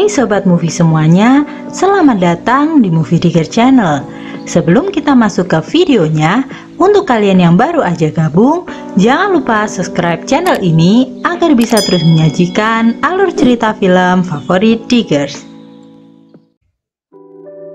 Hai Sobat Movie semuanya, selamat datang di Movie Digger Channel. Sebelum kita masuk ke videonya, untuk kalian yang baru aja gabung, jangan lupa subscribe channel ini agar bisa terus menyajikan alur cerita film favorit Diggers.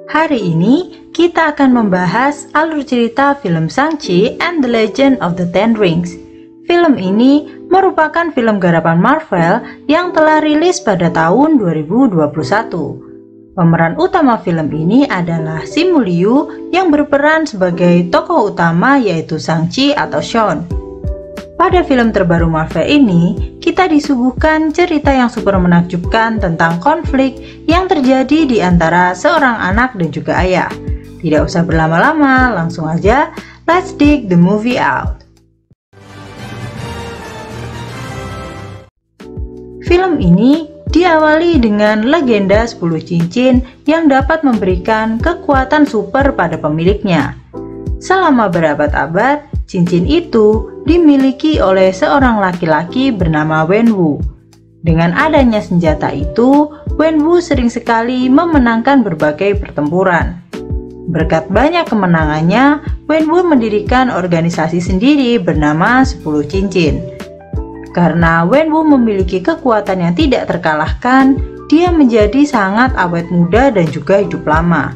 Hari ini kita akan membahas alur cerita film Shang-Chi and the Legend of the Ten Rings. Film ini merupakan film garapan Marvel yang telah rilis pada tahun 2021. Pemeran utama film ini adalah Simu Liu yang berperan sebagai tokoh utama yaitu Shang-Chi atau Sean. Pada film terbaru Marvel ini, kita disuguhkan cerita yang super menakjubkan tentang konflik yang terjadi di antara seorang anak dan juga ayah. Tidak usah berlama-lama, langsung aja let's dig the movie out. Film ini diawali dengan legenda 10 cincin yang dapat memberikan kekuatan super pada pemiliknya. Selama berabad-abad, cincin itu dimiliki oleh seorang laki-laki bernama Wenwu. Dengan adanya senjata itu, Wenwu sering sekali memenangkan berbagai pertempuran. Berkat banyak kemenangannya, Wenwu mendirikan organisasi sendiri bernama 10 cincin. Karena Wenwu memiliki kekuatan yang tidak terkalahkan, dia menjadi sangat awet muda dan juga hidup lama.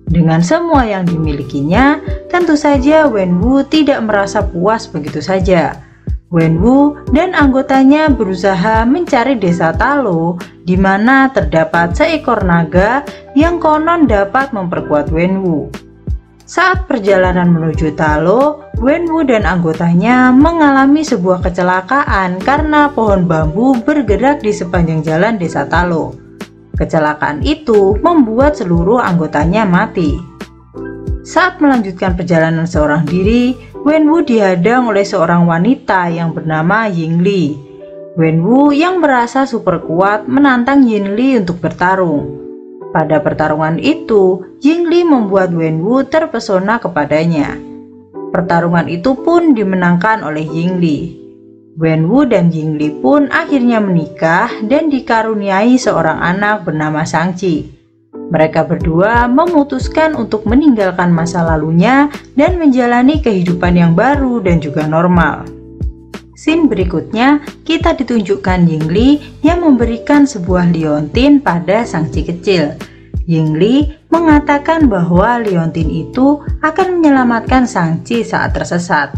Dengan semua yang dimilikinya, tentu saja Wenwu tidak merasa puas begitu saja. Wenwu dan anggotanya berusaha mencari desa Talo, di mana terdapat seekor naga yang konon dapat memperkuat Wenwu. Saat perjalanan menuju Talo, Wenwu dan anggotanya mengalami sebuah kecelakaan karena pohon bambu bergerak di sepanjang jalan desa Talo. Kecelakaan itu membuat seluruh anggotanya mati. Saat melanjutkan perjalanan seorang diri, Wenwu dihadang oleh seorang wanita yang bernama Yingli. Wenwu yang merasa super kuat menantang Yingli untuk bertarung. Pada pertarungan itu, Yingli membuat Wenwu terpesona kepadanya. Pertarungan itu pun dimenangkan oleh Yingli. Wenwu dan Yingli pun akhirnya menikah dan dikaruniai seorang anak bernama Shang-Chi. Mereka berdua memutuskan untuk meninggalkan masa lalunya dan menjalani kehidupan yang baru dan juga normal. Scene berikutnya, kita ditunjukkan Yingli yang memberikan sebuah liontin pada Shang-Chi kecil. Yingli mengatakan bahwa liontin itu akan menyelamatkan Shang-Chi saat tersesat.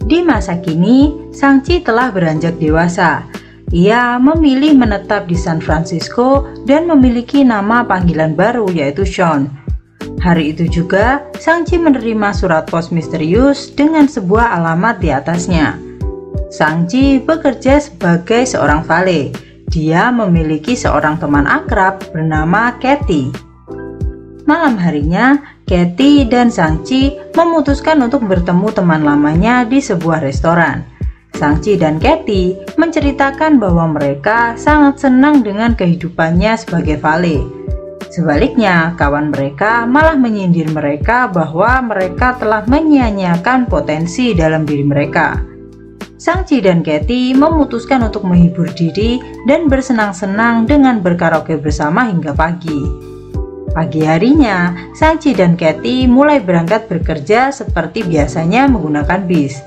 Di masa kini, Shang-Chi telah beranjak dewasa. Ia memilih menetap di San Francisco dan memiliki nama panggilan baru yaitu Sean. Hari itu juga, Shang-Chi menerima surat pos misterius dengan sebuah alamat di atasnya. Shang-Chi bekerja sebagai seorang valet. Dia memiliki seorang teman akrab bernama Katie. Malam harinya, Katie dan Shang-Chi memutuskan untuk bertemu teman lamanya di sebuah restoran. Shang-Chi dan Katie menceritakan bahwa mereka sangat senang dengan kehidupannya sebagai valet. Sebaliknya, kawan mereka malah menyindir mereka bahwa mereka telah menyia-nyiakan potensi dalam diri mereka. Shang-Chi dan Katie memutuskan untuk menghibur diri dan bersenang-senang dengan berkaraoke bersama hingga pagi. Pagi harinya, Shang-Chi dan Katie mulai berangkat bekerja seperti biasanya menggunakan bis.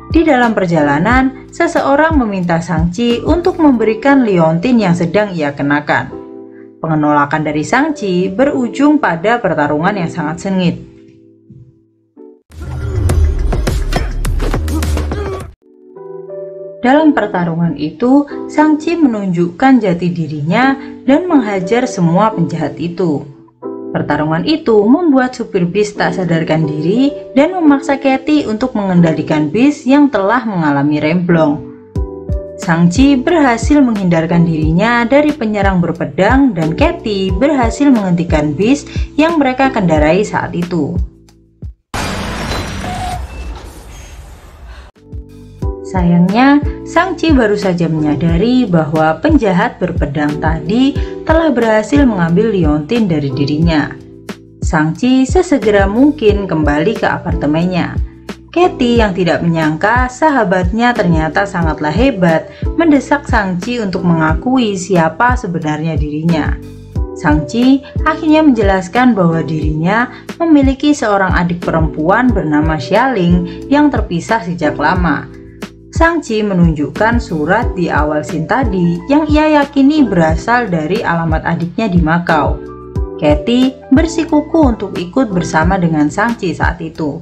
Di dalam perjalanan, seseorang meminta Shang-Chi untuk memberikan liontin yang sedang ia kenakan. Penolakan dari Shang-Chi berujung pada pertarungan yang sangat sengit. Dalam pertarungan itu, Shang-Chi menunjukkan jati dirinya dan menghajar semua penjahat itu. Pertarungan itu membuat supir bis tak sadarkan diri dan memaksa Katie untuk mengendalikan bis yang telah mengalami remblong. Shang-Chi berhasil menghindarkan dirinya dari penyerang berpedang dan Katie berhasil menghentikan bis yang mereka kendarai saat itu. Sayangnya, Shang-Chi baru saja menyadari bahwa penjahat berpedang tadi telah berhasil mengambil liontin dari dirinya. Shang-Chi sesegera mungkin kembali ke apartemennya. Katie yang tidak menyangka sahabatnya ternyata sangatlah hebat mendesak Shang-Chi untuk mengakui siapa sebenarnya dirinya. Shang-Chi akhirnya menjelaskan bahwa dirinya memiliki seorang adik perempuan bernama Xialing yang terpisah sejak lama. Shang-Chi menunjukkan surat di awal scene tadi yang ia yakini berasal dari alamat adiknya di Macau. Katie bersikuku untuk ikut bersama dengan Shang-Chi saat itu.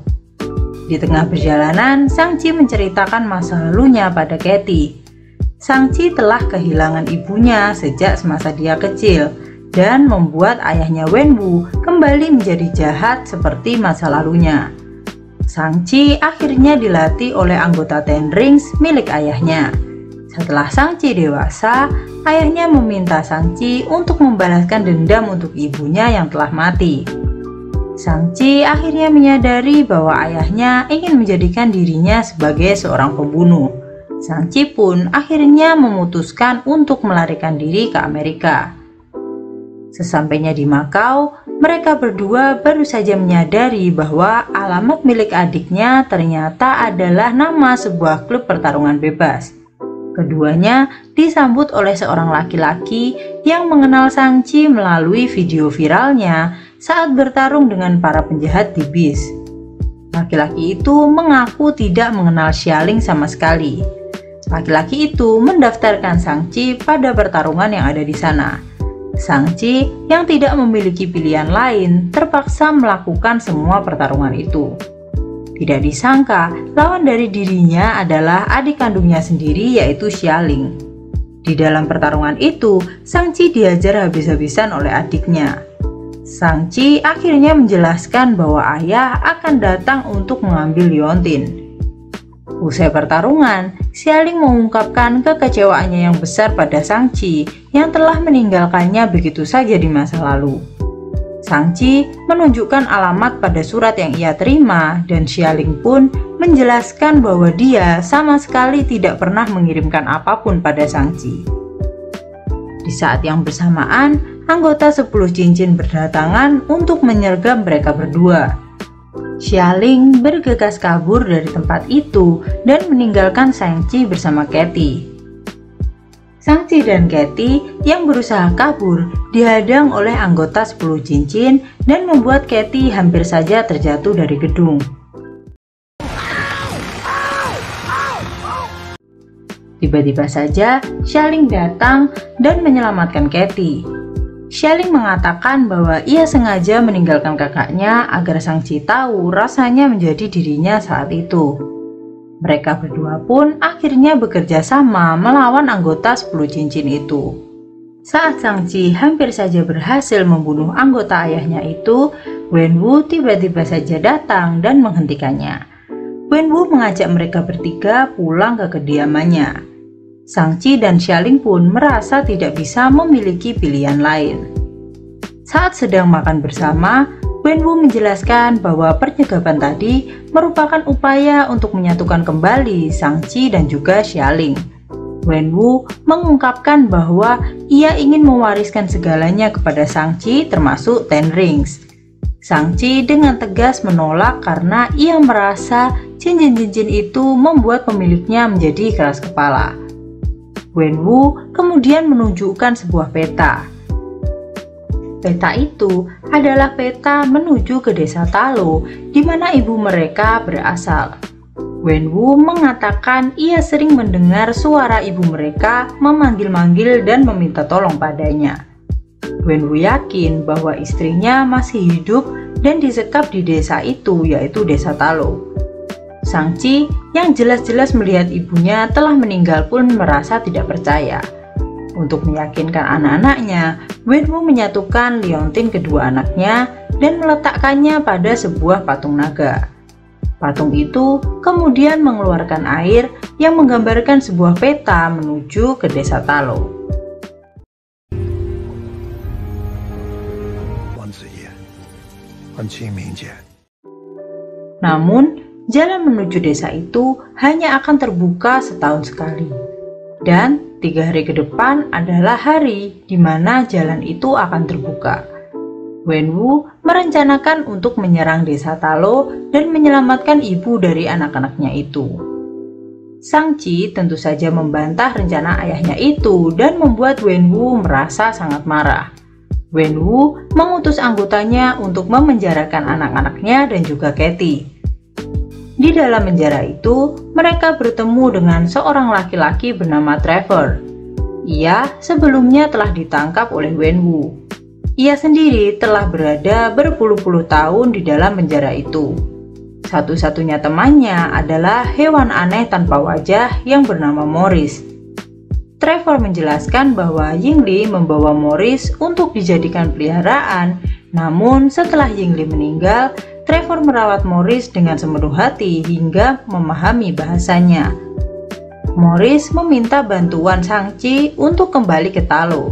Di tengah perjalanan, Shang-Chi menceritakan masa lalunya pada Katie. Shang-Chi telah kehilangan ibunya sejak semasa dia kecil dan membuat ayahnya Wenwu kembali menjadi jahat seperti masa lalunya. Shang-Chi akhirnya dilatih oleh anggota Ten Rings milik ayahnya. Setelah Shang-Chi dewasa, ayahnya meminta Shang-Chi untuk membalaskan dendam untuk ibunya yang telah mati. Shang-Chi akhirnya menyadari bahwa ayahnya ingin menjadikan dirinya sebagai seorang pembunuh. Shang-Chi pun akhirnya memutuskan untuk melarikan diri ke Amerika. Sesampainya di Macau, mereka berdua baru saja menyadari bahwa alamat milik adiknya ternyata adalah nama sebuah klub pertarungan bebas. Keduanya disambut oleh seorang laki-laki yang mengenal Shang-Chi melalui video viralnya saat bertarung dengan para penjahat di bis. Laki-laki itu mengaku tidak mengenal Xialing sama sekali. Laki-laki itu mendaftarkan Shang-Chi pada pertarungan yang ada di sana. Shang-Chi yang tidak memiliki pilihan lain terpaksa melakukan semua pertarungan itu. Tidak disangka, lawan dari dirinya adalah adik kandungnya sendiri yaitu Xialing. Di dalam pertarungan itu, Shang-Chi diajar habis-habisan oleh adiknya. Shang-Chi akhirnya menjelaskan bahwa ayah akan datang untuk mengambil Liontin. Usai pertarungan, Xialing mengungkapkan kekecewaannya yang besar pada Shang-Chi yang telah meninggalkannya begitu saja di masa lalu. Shang-Chi menunjukkan alamat pada surat yang ia terima dan Xialing pun menjelaskan bahwa dia sama sekali tidak pernah mengirimkan apapun pada Shang-Chi. Di saat yang bersamaan, anggota 10 cincin berdatangan untuk menyergap mereka berdua. Xialing bergegas kabur dari tempat itu dan meninggalkan Shang-Chi bersama Katie. Shang-Chi dan Katie yang berusaha kabur dihadang oleh anggota 10 cincin dan membuat Katie hampir saja terjatuh dari gedung. Tiba-tiba saja Xialing datang dan menyelamatkan Katie. Xialing mengatakan bahwa ia sengaja meninggalkan kakaknya agar Shang-Chi tahu rasanya menjadi dirinya saat itu. Mereka berdua pun akhirnya bekerja sama melawan anggota 10 cincin itu. Saat Shang-Chi hampir saja berhasil membunuh anggota ayahnya itu, Wenwu tiba-tiba saja datang dan menghentikannya. Wenwu mengajak mereka bertiga pulang ke kediamannya. Shang-Chi dan Xialing pun merasa tidak bisa memiliki pilihan lain. Saat sedang makan bersama, Wenwu menjelaskan bahwa pernyagapan tadi merupakan upaya untuk menyatukan kembali Shang-Chi dan juga Xialing. Wenwu mengungkapkan bahwa ia ingin mewariskan segalanya kepada Shang-Chi termasuk Ten Rings. Shang-Chi dengan tegas menolak karena ia merasa cincin-cincin itu membuat pemiliknya menjadi keras kepala. Wenwu kemudian menunjukkan sebuah peta. Peta itu adalah peta menuju ke desa Talo, di mana ibu mereka berasal. Wenwu mengatakan ia sering mendengar suara ibu mereka memanggil-manggil dan meminta tolong padanya. Wenwu yakin bahwa istrinya masih hidup dan disekap di desa itu, yaitu desa Talo. Shang-Chi yang jelas-jelas melihat ibunya telah meninggal pun merasa tidak percaya. Untuk meyakinkan anak-anaknya, Wenwu menyatukan liontin kedua anaknya dan meletakkannya pada sebuah patung naga. Patung itu kemudian mengeluarkan air yang menggambarkan sebuah peta menuju ke desa Talo. Namun, jalan menuju desa itu hanya akan terbuka setahun sekali. Dan 3 hari ke depan adalah hari di mana jalan itu akan terbuka. Wenwu merencanakan untuk menyerang desa Talo dan menyelamatkan ibu dari anak-anaknya itu. Shang-Chi tentu saja membantah rencana ayahnya itu dan membuat Wenwu merasa sangat marah. Wenwu mengutus anggotanya untuk memenjarakan anak-anaknya dan juga Katie. Di dalam penjara itu, mereka bertemu dengan seorang laki-laki bernama Trevor. Ia sebelumnya telah ditangkap oleh Wenwu. Ia sendiri telah berada berpuluh-puluh tahun di dalam penjara itu. Satu-satunya temannya adalah hewan aneh tanpa wajah yang bernama Morris. Trevor menjelaskan bahwa Yingli membawa Morris untuk dijadikan peliharaan, namun setelah Yingli meninggal, Trevor merawat Morris dengan sepenuh hati hingga memahami bahasanya. Morris meminta bantuan Shang-Chi untuk kembali ke Talo.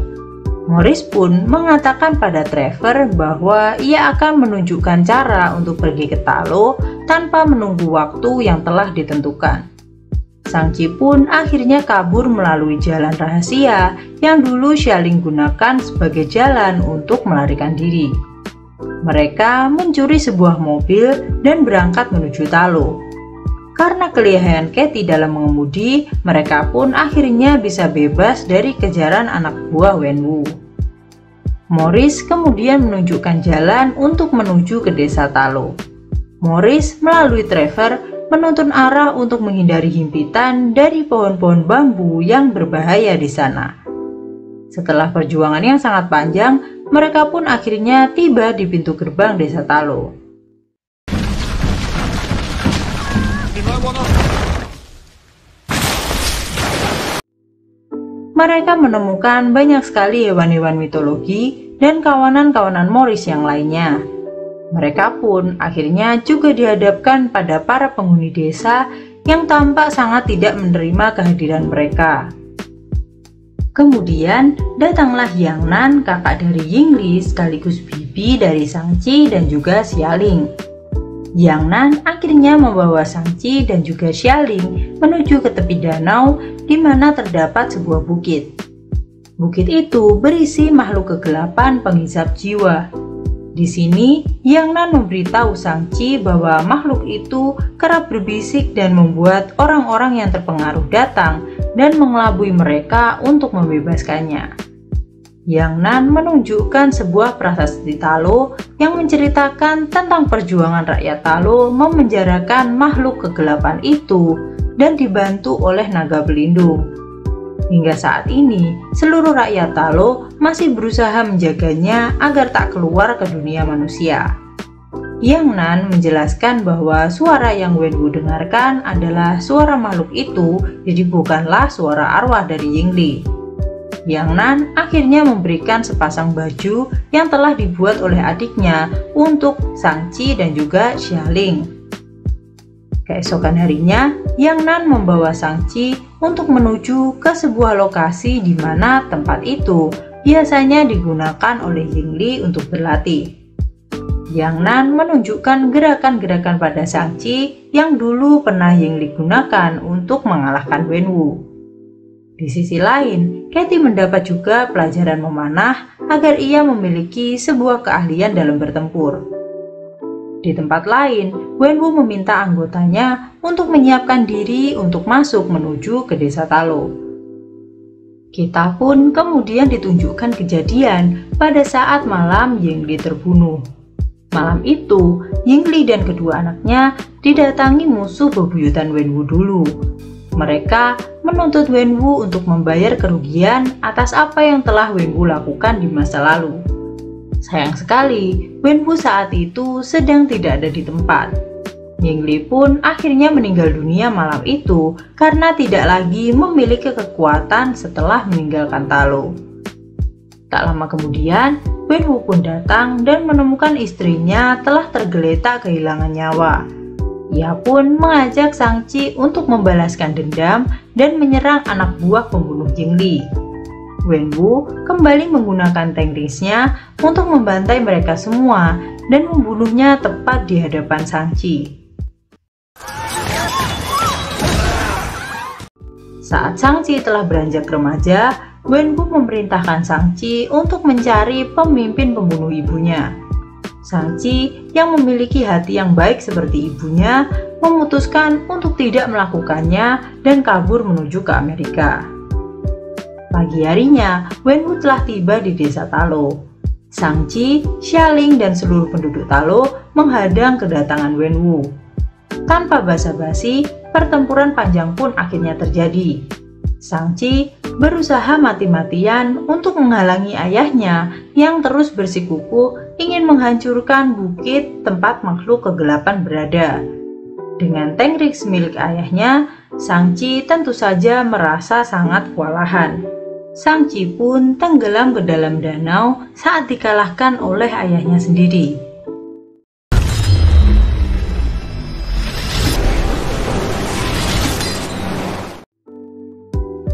Morris pun mengatakan pada Trevor bahwa ia akan menunjukkan cara untuk pergi ke Talo tanpa menunggu waktu yang telah ditentukan. Shang-Chi pun akhirnya kabur melalui jalan rahasia yang dulu Xialing gunakan sebagai jalan untuk melarikan diri. Mereka mencuri sebuah mobil dan berangkat menuju Talo. Karena kelihayan Katie dalam mengemudi, mereka pun akhirnya bisa bebas dari kejaran anak buah Wenwu. Morris kemudian menunjukkan jalan untuk menuju ke desa Talo. Morris melalui Trevor menuntun arah untuk menghindari himpitan dari pohon-pohon bambu yang berbahaya di sana. Setelah perjuangan yang sangat panjang, mereka pun akhirnya tiba di pintu gerbang desa Talo. Mereka menemukan banyak sekali hewan-hewan mitologi dan kawanan-kawanan Morris yang lainnya. Mereka pun akhirnya juga dihadapkan pada para penghuni desa yang tampak sangat tidak menerima kehadiran mereka. Kemudian datanglah Yang Nan, kakak dari Yingli sekaligus bibi dari Shang-Chi dan juga Xialing. Yang Nan akhirnya membawa Shang-Chi dan juga Xialing menuju ke tepi danau di mana terdapat sebuah bukit. Bukit itu berisi makhluk kegelapan penghisap jiwa. Di sini, Yang Nan memberitahu Shang-Chi bahwa makhluk itu kerap berbisik dan membuat orang-orang yang terpengaruh datang dan mengelabui mereka untuk membebaskannya. Yang Nan menunjukkan sebuah prasasti Talo yang menceritakan tentang perjuangan rakyat Talo memenjarakan makhluk kegelapan itu dan dibantu oleh naga pelindung. Hingga saat ini, seluruh rakyat Talo masih berusaha menjaganya agar tak keluar ke dunia manusia. Yang Nan menjelaskan bahwa suara yang Wenwu dengarkan adalah suara makhluk itu, jadi bukanlah suara arwah dari Yingli. Yang Nan akhirnya memberikan sepasang baju yang telah dibuat oleh adiknya untuk Shang-Chi dan juga Xialing. Keesokan harinya, Yang Nan membawa Shang-Chi untuk menuju ke sebuah lokasi di mana tempat itu biasanya digunakan oleh Yingli untuk berlatih. Yang Nan menunjukkan gerakan-gerakan pada Shang-Chi yang dulu pernah Yingli gunakan untuk mengalahkan Wenwu. Di sisi lain, Katie mendapat juga pelajaran memanah agar ia memiliki sebuah keahlian dalam bertempur. Di tempat lain, Wenwu meminta anggotanya untuk menyiapkan diri untuk masuk menuju ke desa Talo. Kita pun kemudian ditunjukkan kejadian pada saat malam Yingli terbunuh. Malam itu, Yingli dan kedua anaknya didatangi musuh bebuyutan Wenwu dulu. Mereka menuntut Wenwu untuk membayar kerugian atas apa yang telah Wenwu lakukan di masa lalu. Sayang sekali, Wenwu saat itu sedang tidak ada di tempat. Yingli pun akhirnya meninggal dunia malam itu karena tidak lagi memiliki kekuatan setelah meninggalkan Talo. Tak lama kemudian, Wenwu pun datang dan menemukan istrinya telah tergeletak kehilangan nyawa. Ia pun mengajak Shang-Chi untuk membalaskan dendam dan menyerang anak buah pembunuh Yingli. Wenwu kembali menggunakan teknisnya untuk membantai mereka semua dan membunuhnya tepat di hadapan Shang-Chi. Saat Shang-Chi telah beranjak remaja, Wenwu memerintahkan Shang-Chi untuk mencari pemimpin pembunuh ibunya. Shang-Chi yang memiliki hati yang baik seperti ibunya memutuskan untuk tidak melakukannya dan kabur menuju ke Amerika. Pagi harinya, Wenwu telah tiba di desa Talo. Shang-Chi, Xia Ling, dan seluruh penduduk Talo menghadang kedatangan Wenwu. Tanpa basa-basi, pertempuran panjang pun akhirnya terjadi. Shang-Chi berusaha mati-matian untuk menghalangi ayahnya yang terus bersikukuh ingin menghancurkan bukit tempat makhluk kegelapan berada. Dengan Teng Rings milik ayahnya, Shang-Chi tentu saja merasa sangat kewalahan. Shang-Chi pun tenggelam ke dalam danau saat dikalahkan oleh ayahnya sendiri.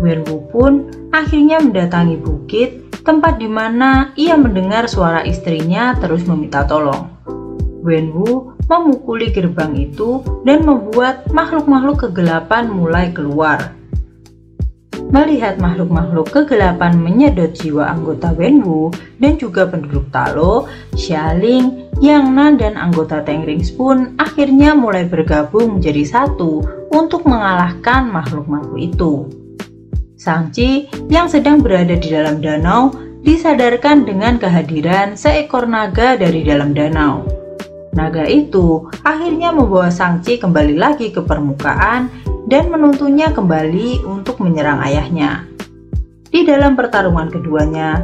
Wenwu pun akhirnya mendatangi bukit, tempat di mana ia mendengar suara istrinya terus meminta tolong. Wenwu memukuli gerbang itu dan membuat makhluk-makhluk kegelapan mulai keluar. Melihat makhluk-makhluk kegelapan menyedot jiwa anggota Wenwu dan juga penduduk Talo, Xia Ling, Yang Nan, dan anggota Teng Rings pun akhirnya mulai bergabung menjadi satu untuk mengalahkan makhluk-makhluk itu. Shang-Chi yang sedang berada di dalam danau disadarkan dengan kehadiran seekor naga dari dalam danau. Naga itu akhirnya membawa Shang-Chi kembali lagi ke permukaan dan menuntunnya kembali untuk menyerang ayahnya. Di dalam pertarungan keduanya,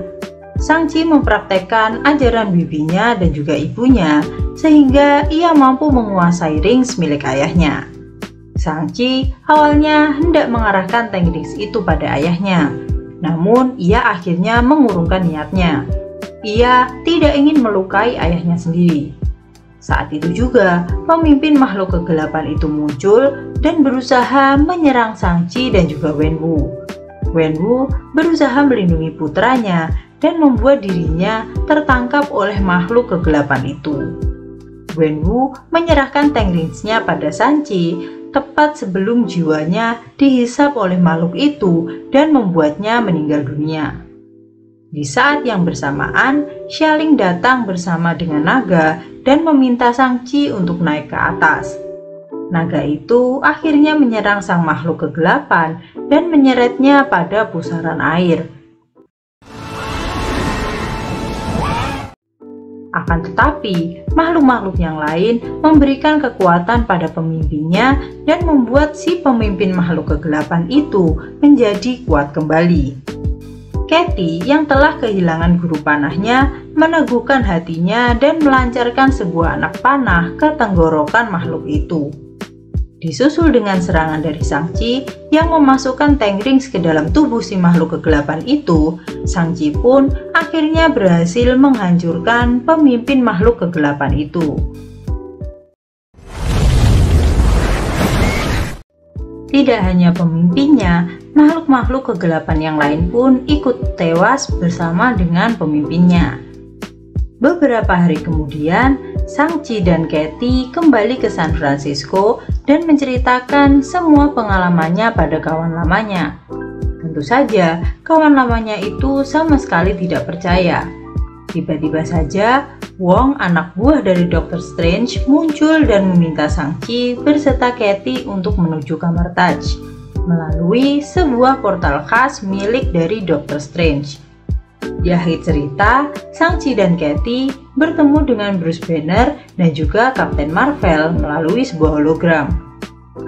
Shang-Chi mempraktekkan ajaran bibinya dan juga ibunya sehingga ia mampu menguasai rings milik ayahnya. Shang-Chi awalnya hendak mengarahkan Teng Rings itu pada ayahnya, namun ia akhirnya mengurungkan niatnya. Ia tidak ingin melukai ayahnya sendiri. Saat itu juga, pemimpin makhluk kegelapan itu muncul dan berusaha menyerang Shang-Chi dan juga Wenwu. Wenwu berusaha melindungi putranya dan membuat dirinya tertangkap oleh makhluk kegelapan itu. Wenwu menyerahkan Teng Rings-nya pada Shang-Chi tepat sebelum jiwanya dihisap oleh makhluk itu dan membuatnya meninggal dunia. Di saat yang bersamaan, Xia Ling datang bersama dengan naga dan meminta Shang-Chi untuk naik ke atas. Naga itu akhirnya menyerang sang makhluk kegelapan dan menyeretnya pada pusaran air. Akan tetapi, makhluk-makhluk yang lain memberikan kekuatan pada pemimpinnya dan membuat si pemimpin makhluk kegelapan itu menjadi kuat kembali. Katy yang telah kehilangan guru panahnya meneguhkan hatinya dan melancarkan sebuah anak panah ke tenggorokan makhluk itu. Disusul dengan serangan dari Shang-Chi yang memasukkan Teng Rings ke dalam tubuh si makhluk kegelapan itu, Shang-Chi pun akhirnya berhasil menghancurkan pemimpin makhluk kegelapan itu. Tidak hanya pemimpinnya, makhluk-makhluk kegelapan yang lain pun ikut tewas bersama dengan pemimpinnya. Beberapa hari kemudian, Shang-Chi dan Katy kembali ke San Francisco dan menceritakan semua pengalamannya pada kawan lamanya. Tentu saja, kawan lamanya itu sama sekali tidak percaya. Tiba-tiba saja, Wong, anak buah dari Dr. Strange, muncul dan meminta Shang-Chi berserta Katy untuk menuju kamar Taj melalui sebuah portal khas milik dari Dr. Strange. Di akhir cerita, Shang-Chi dan Katy bertemu dengan Bruce Banner dan juga Captain Marvel melalui sebuah hologram.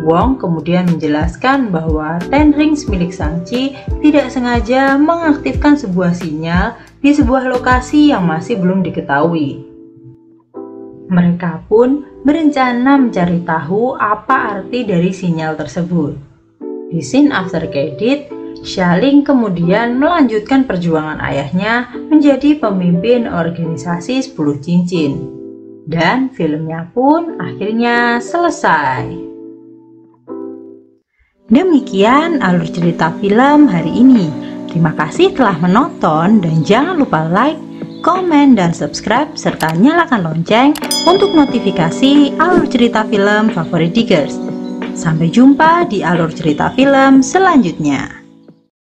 Wong kemudian menjelaskan bahwa Ten Rings milik Shang-Chi tidak sengaja mengaktifkan sebuah sinyal di sebuah lokasi yang masih belum diketahui. Mereka pun berencana mencari tahu apa arti dari sinyal tersebut. Di scene after credit, Xia Ling kemudian melanjutkan perjuangan ayahnya menjadi pemimpin organisasi 10 cincin. Dan filmnya pun akhirnya selesai. Demikian alur cerita film hari ini. Terima kasih telah menonton dan jangan lupa like, komen, dan subscribe serta nyalakan lonceng untuk notifikasi alur cerita film favorit Diggers. Sampai jumpa di alur cerita film selanjutnya.